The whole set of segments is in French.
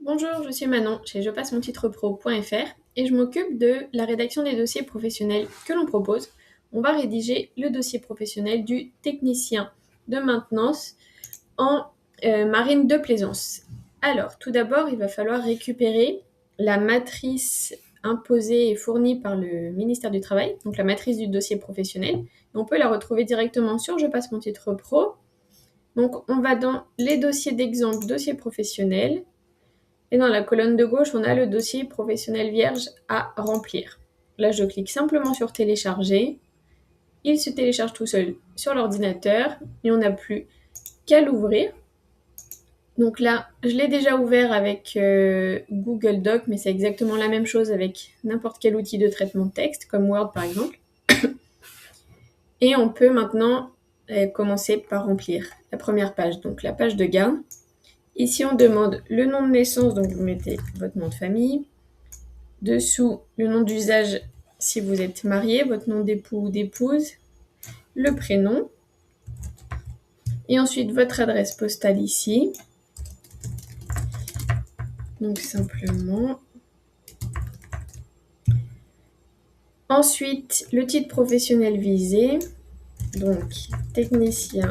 Bonjour, je suis Manon chez jepassemontitrepro.fr et je m'occupe de la rédaction des dossiers professionnels que l'on propose. On va rédiger le dossier professionnel du technicien de maintenance en marine de plaisance. Alors, tout d'abord, il va falloir récupérer la matrice imposée et fournie par le ministère du Travail, donc la matrice du dossier professionnel. On peut la retrouver directement sur Je passe mon titre pro. Donc, on va dans les dossiers d'exemple, dossier professionnel. Et dans la colonne de gauche, on a le dossier professionnel vierge à remplir. Là, je clique simplement sur télécharger. Il se télécharge tout seul sur l'ordinateur et on n'a plus qu'à l'ouvrir. Donc là, je l'ai déjà ouvert avec Google Doc, mais c'est exactement la même chose avec n'importe quel outil de traitement de texte, comme Word par exemple. Et on peut maintenant commencer par remplir la première page, donc la page de garde. Ici, on demande le nom de naissance, donc vous mettez votre nom de famille. Dessous, le nom d'usage si vous êtes marié, votre nom d'époux ou d'épouse, le prénom, et ensuite votre adresse postale ici. Donc simplement. Ensuite, le titre professionnel visé, donc technicien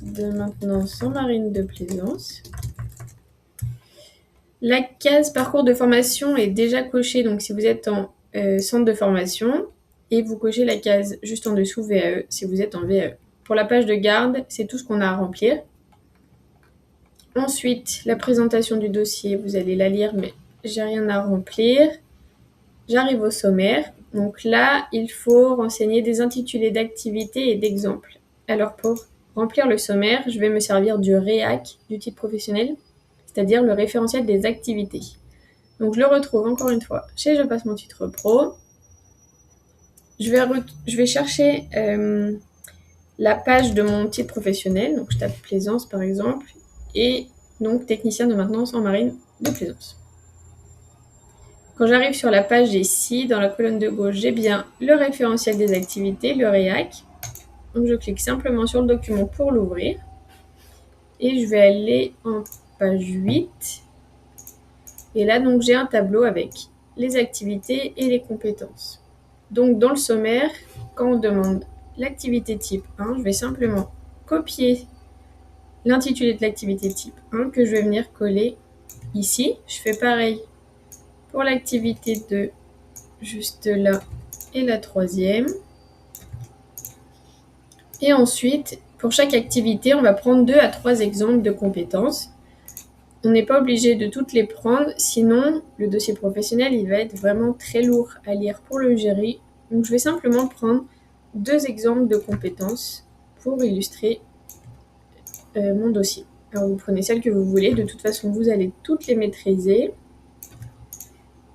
de maintenance en marine de plaisance. La case parcours de formation est déjà cochée, donc si vous êtes en centre de formation, et vous cochez la case juste en dessous VAE si vous êtes en VAE. Pour la page de garde, c'est tout ce qu'on a à remplir. Ensuite, la présentation du dossier, vous allez la lire, mais j'ai rien à remplir. J'arrive au sommaire. Donc là, il faut renseigner des intitulés d'activités et d'exemples. Alors pour remplir le sommaire, je vais me servir du REAC, du titre professionnel, c'est-à-dire le référentiel des activités. Donc je le retrouve encore une fois chez Je passe mon titre pro. Je vais chercher la page de mon titre professionnel, donc je tape plaisance par exemple, et donc technicien de maintenance en marine de plaisance. Quand j'arrive sur la page ici, dans la colonne de gauche, j'ai bien le référentiel des activités, le REAC. Donc je clique simplement sur le document pour l'ouvrir. Et je vais aller en page 8. Et là, donc, j'ai un tableau avec les activités et les compétences. Donc dans le sommaire, quand on demande l'activité type 1, je vais simplement copier l'intitulé de l'activité type 1 que je vais venir coller ici. Je fais pareil pour l'activité 2, juste là, et la troisième. Et ensuite, pour chaque activité, on va prendre 2 à 3 exemples de compétences. On n'est pas obligé de toutes les prendre, sinon le dossier professionnel, il va être vraiment très lourd à lire pour le jury. Donc je vais simplement prendre 2 exemples de compétences pour illustrer mon dossier. Alors vous prenez celles que vous voulez, de toute façon vous allez toutes les maîtriser.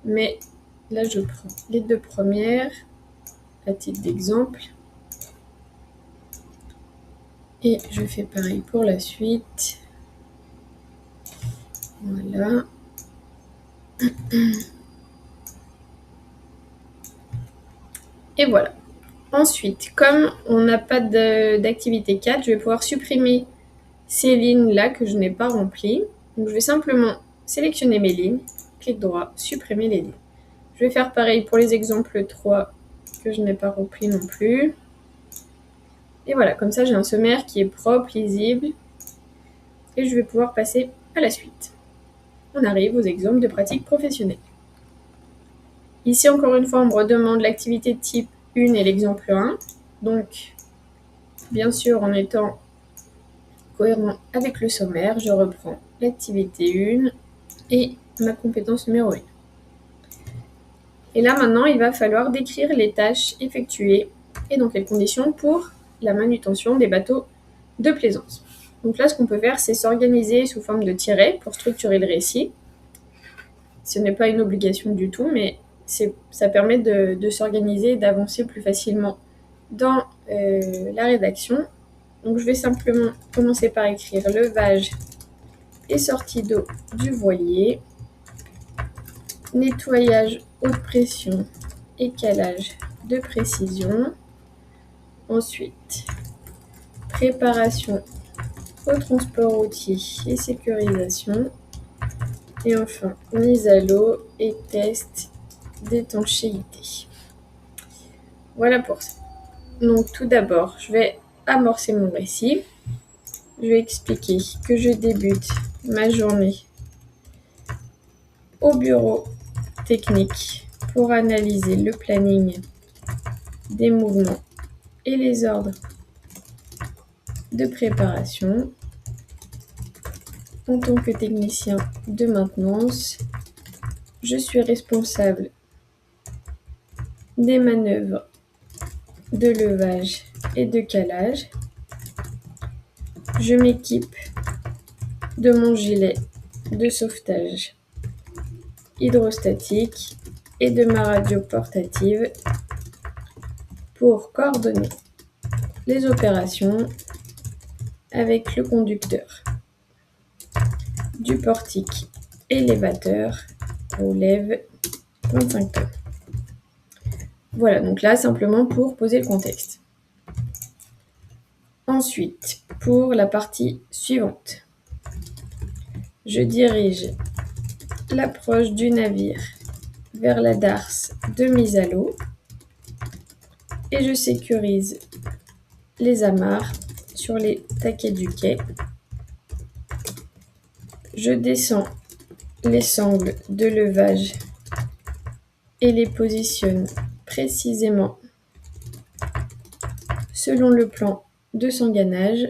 Mais là je prends les 2 premières à titre d'exemple. Et je fais pareil pour la suite. Voilà. Et voilà. Ensuite, comme on n'a pas d'activité 4, je vais pouvoir supprimer ces lignes-là que je n'ai pas remplies. Donc je vais simplement sélectionner mes lignes, clic droit, supprimer les lignes. Je vais faire pareil pour les exemples 3 que je n'ai pas remplis non plus. Et voilà, comme ça j'ai un sommaire qui est propre, lisible. Et je vais pouvoir passer à la suite. On arrive aux exemples de pratique professionnelle. Ici, encore une fois, on me redemande l'activité type 1 et l'exemple 1. Donc, bien sûr, en étant cohérent avec le sommaire, je reprends l'activité 1 et ma compétence numéro 1. Et là, maintenant, il va falloir décrire les tâches effectuées et dans quelles conditions pour la manutention des bateaux de plaisance. Donc là, ce qu'on peut faire, c'est s'organiser sous forme de tirets pour structurer le récit. Ce n'est pas une obligation du tout, mais ça permet de s'organiser et d'avancer plus facilement dans la rédaction. Donc je vais simplement commencer par écrire levage et sortie d'eau du voilier, nettoyage haute pression et calage de précision. Ensuite, préparation au transport routier et sécurisation. Et enfin, mise à l'eau et test d'étanchéité. Voilà pour ça. Donc tout d'abord, je vais amorcer mon récit. Je vais expliquer que je débute ma journée au bureau technique pour analyser le planning des mouvements et les ordres de préparation. En tant que technicien de maintenance, je suis responsable des manœuvres de levage et de calage. Je m'équipe de mon gilet de sauvetage hydrostatique et de ma radio portative pour coordonner les opérations avec le conducteur du portique élévateur relève 25 tonnes. Voilà, donc là, simplement pour poser le contexte. Ensuite, pour la partie suivante, je dirige l'approche du navire vers la darse de mise à l'eau et je sécurise les amarres sur les taquets du quai. Je descends les sangles de levage et les positionne précisément selon le plan de s'engannage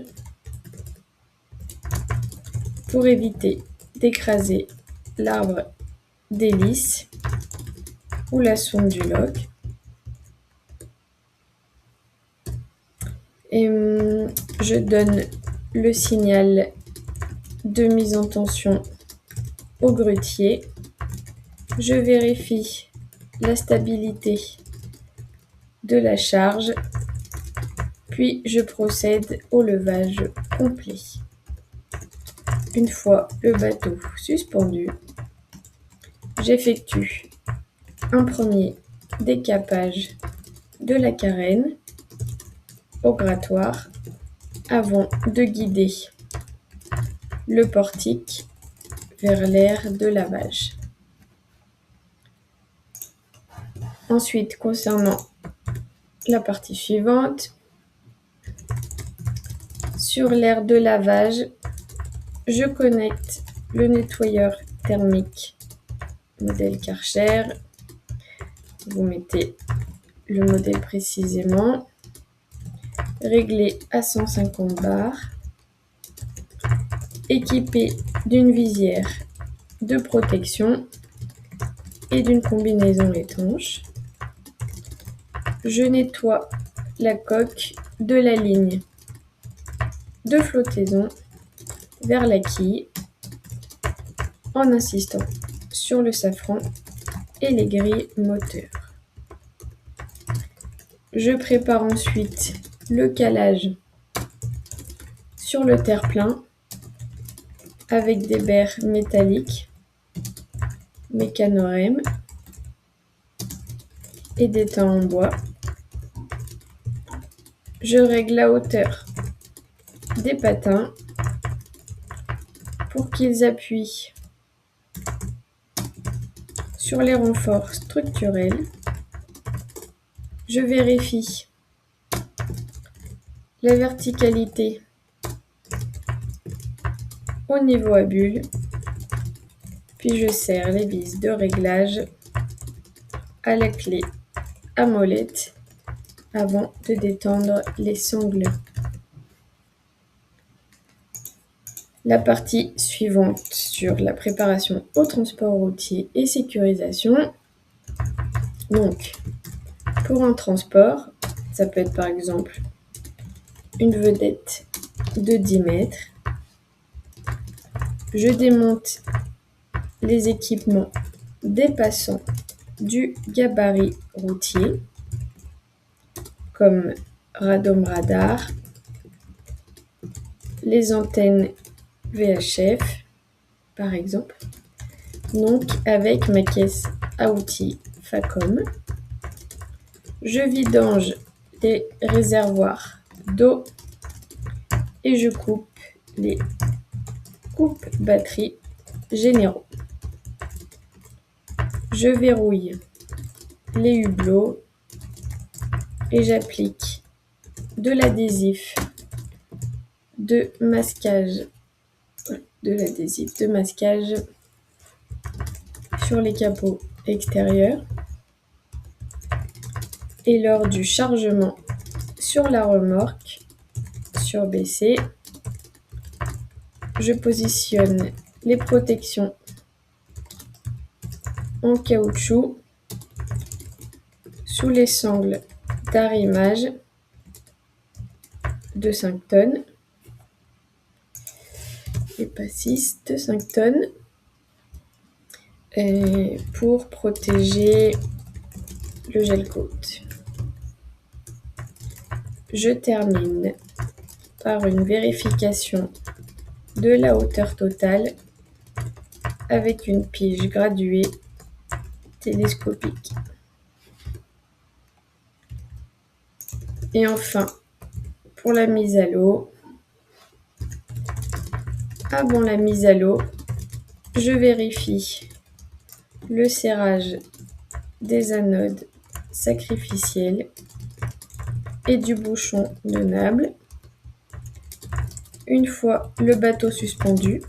pour éviter d'écraser l'arbre d'hélice ou la sonde du loch. Et je donne le signal de mise en tension au grutier. Je vérifie la stabilité de la charge, puis je procède au levage complet. Une fois le bateau suspendu, j'effectue un premier décapage de la carène au grattoir avant de guider le portique vers l'aire de lavage. Ensuite, concernant la partie suivante, sur l'aire de lavage, je connecte le nettoyeur thermique modèle Karcher. Vous mettez le modèle précisément, réglé à 150 bars, équipé d'une visière de protection et d'une combinaison étanche. Je nettoie la coque de la ligne de flottaison vers la quille en insistant sur le safran et les grilles moteurs. Je prépare ensuite le calage sur le terre-plein avec des berres métalliques, mécanorème et des temps en bois. Je règle la hauteur des patins pour qu'ils appuient sur les renforts structurels. Je vérifie la verticalité au niveau à bulle, puis je serre les vis de réglage à la clé à molette avant de détendre les sangles. La partie suivante sur la préparation au transport routier et sécurisation. Donc, pour un transport, ça peut être par exemple une vedette de 10 mètres. Je démonte les équipements dépassant du gabarit routier, comme radome radar, les antennes VHF, par exemple. Donc, avec ma caisse à outils Facom, je vidange les réservoirs d'eau et je coupe les coupes batteries généraux. je verrouille les hublots et j'applique de l'adhésif de masquage sur les capots extérieurs et lors du chargement sur la remorque surbaissée, je positionne les protections en caoutchouc sous les sangles d'arrimage de 5 tonnes et pas 6, de 5 tonnes pour protéger le gel coat. Je termine par une vérification de la hauteur totale avec une pige graduée télescopique. Et enfin, pour la mise à l'eau, avant la mise à l'eau, je vérifie le serrage des anodes sacrificielles et du bouchon de nable. Une fois le bateau suspendu,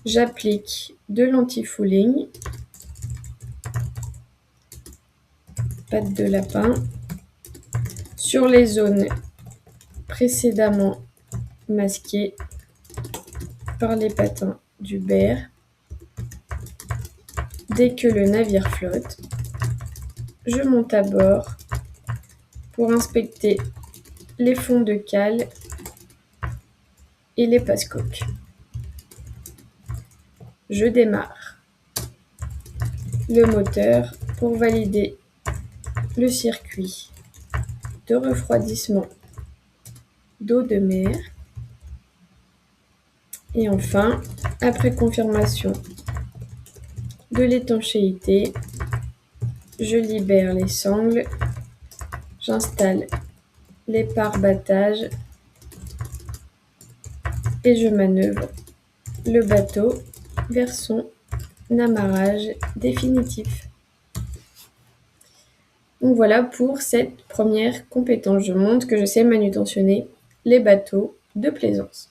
j'applique de l'anti-fouling, pâte de lapin, sur les zones précédemment masquées par les patins d'Hubert. Dès que le navire flotte, je monte à bord pour inspecter les fonds de cale et les passe-coques. Je démarre le moteur pour valider le circuit de refroidissement d'eau de mer. Et enfin, après confirmation de l'étanchéité, je libère les sangles, j'installe les pare-battages et je manœuvre le bateau vers son amarrage définitif. Donc voilà pour cette première compétence. Je montre que je sais manutentionner les bateaux de plaisance.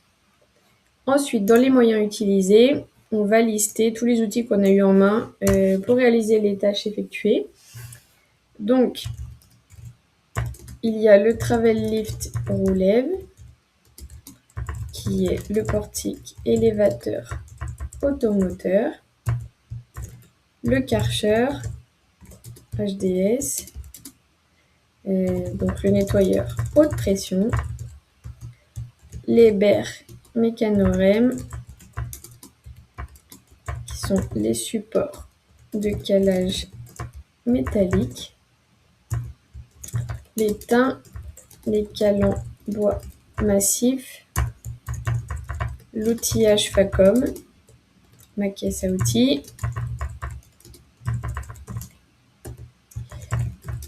Ensuite, dans les moyens utilisés, on va lister tous les outils qu'on a eu en main pour réaliser les tâches effectuées. Donc, il y a le Travel Lift Roulève, qui est le portique élévateur automoteur, le Karcher HDS, donc le nettoyeur haute pression, les berres mécanorem, qui sont les supports de calage métallique, les tins, les calants bois massif, l'outillage Facom, ma caisse à outils,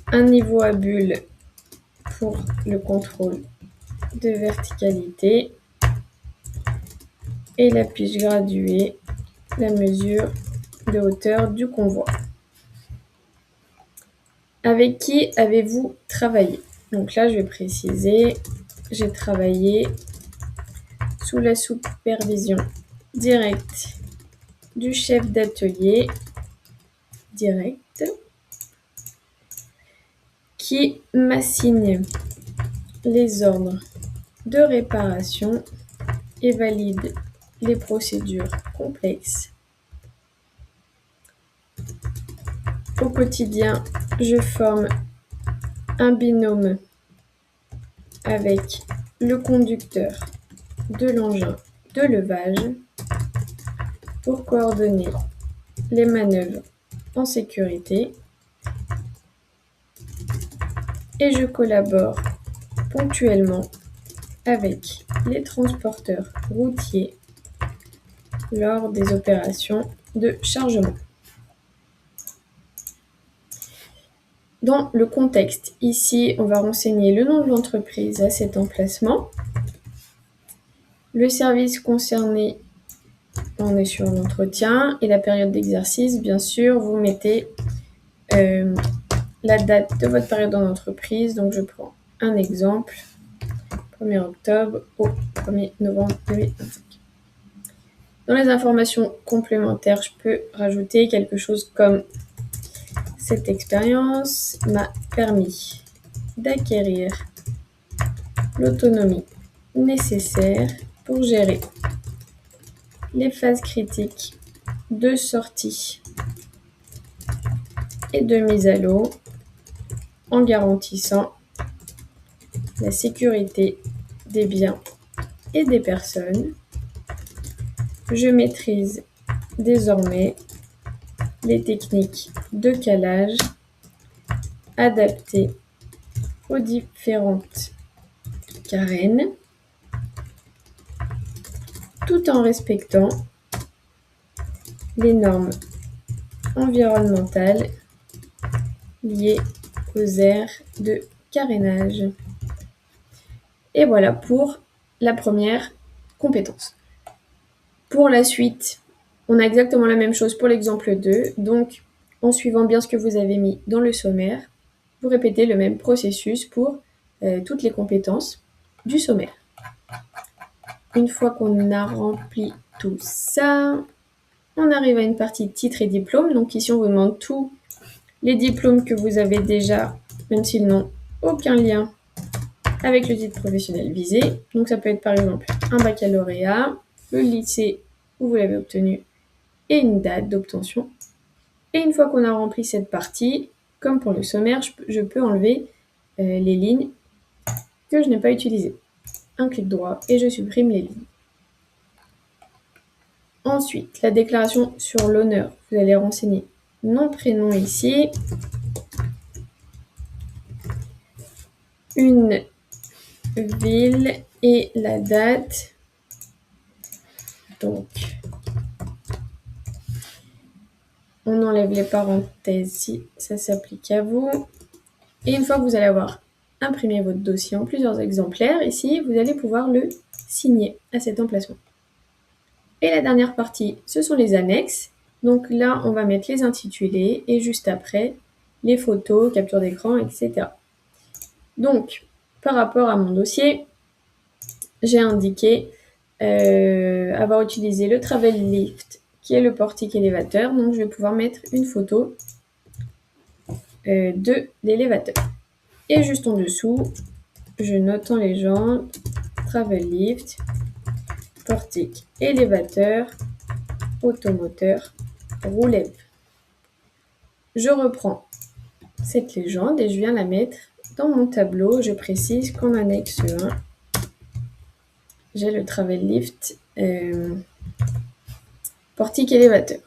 un niveau à bulles pour le contrôle de verticalité et la pige graduée, la mesure de hauteur du convoi. Avec qui avez-vous travaillé? Donc là, je vais préciser, j'ai travaillé sous la supervision directe du chef d'atelier direct qui m'assigne les ordres de réparation et valide les procédures complexes. Au quotidien, je forme un binôme avec le conducteur de l'engin de levage pour coordonner les manœuvres en sécurité et je collabore ponctuellement avec les transporteurs routiers lors des opérations de chargement. Dans le contexte, ici, on va renseigner le nom de l'entreprise à cet emplacement, le service concerné On est sur l'entretien et la période d'exercice, bien sûr, vous mettez la date de votre période en entreprise. Donc, je prends un exemple, 1er octobre au 1er novembre 2025. Dans les informations complémentaires, je peux rajouter quelque chose comme cette expérience m'a permis d'acquérir l'autonomie nécessaire pour gérer les phases critiques de sortie et de mise à l'eau en garantissant la sécurité des biens et des personnes. Je maîtrise désormais les techniques de calage adaptées aux différentes carènes tout en respectant les normes environnementales liées aux aires de carénage. Et voilà pour la première compétence. Pour la suite, on a exactement la même chose pour l'exemple 2. Donc, en suivant bien ce que vous avez mis dans le sommaire, vous répétez le même processus pour toutes les compétences du sommaire. Une fois qu'on a rempli tout ça, on arrive à une partie titre et diplôme. Donc ici, on vous demande tous les diplômes que vous avez déjà, même s'ils n'ont aucun lien avec le titre professionnel visé. Donc ça peut être par exemple un baccalauréat, le lycée où vous l'avez obtenu et une date d'obtention. Et une fois qu'on a rempli cette partie, comme pour le sommaire, je peux enlever les lignes que je n'ai pas utilisées. Un clic droit et je supprime les lignes. Ensuite, la déclaration sur l'honneur. Vous allez renseigner nom, prénom ici. Une ville et la date. Donc, on enlève les parenthèses si ça s'applique à vous. Et une fois que vous allez avoir imprimé votre dossier en plusieurs exemplaires, ici, vous allez pouvoir le signer à cet emplacement. Et la dernière partie, ce sont les annexes. Donc là, on va mettre les intitulés et juste après, les photos, capture d'écran, etc. Donc, par rapport à mon dossier, j'ai indiqué avoir utilisé le Travel Lift, qui est le portique élévateur. Donc, je vais pouvoir mettre une photo de l'élévateur. Et juste en dessous, je note en légende Travel Lift, portique élévateur, automoteur, roue lève. Je reprends cette légende et je viens la mettre dans mon tableau. Je précise qu'en annexe 1, j'ai le Travel Lift portique élévateur.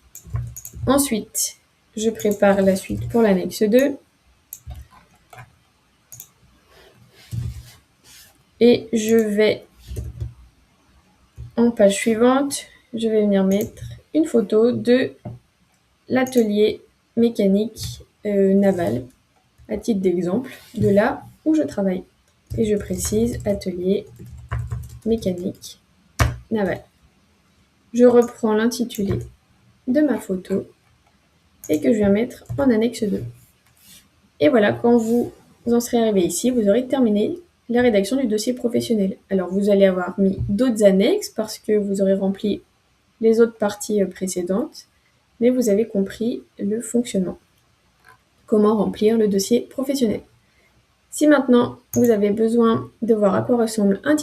Ensuite, je prépare la suite pour l'annexe 2. Et je vais, en page suivante, je vais venir mettre une photo de l'atelier mécanique naval, à titre d'exemple, de là où je travaille. Et je précise atelier mécanique naval. Je reprends l'intitulé de ma photo et que je viens mettre en annexe 2. Et voilà, quand vous en serez arrivé ici, vous aurez terminé la rédaction du dossier professionnel. Alors vous allez avoir mis d'autres annexes parce que vous aurez rempli les autres parties précédentes, mais vous avez compris le fonctionnement. Comment remplir le dossier professionnel. Si maintenant vous avez besoin de voir à quoi ressemble un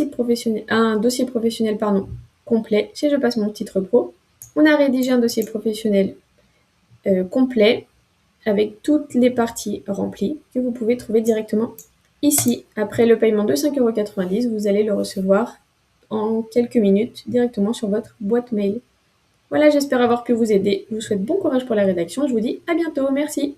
dossier professionnel complet, chez Je passe mon titre pro, on a rédigé un dossier professionnel complet avec toutes les parties remplies que vous pouvez trouver directement ici. Après le paiement de 5,90 €, vous allez le recevoir en quelques minutes directement sur votre boîte mail. Voilà, j'espère avoir pu vous aider. Je vous souhaite bon courage pour la rédaction. Je vous dis à bientôt. Merci.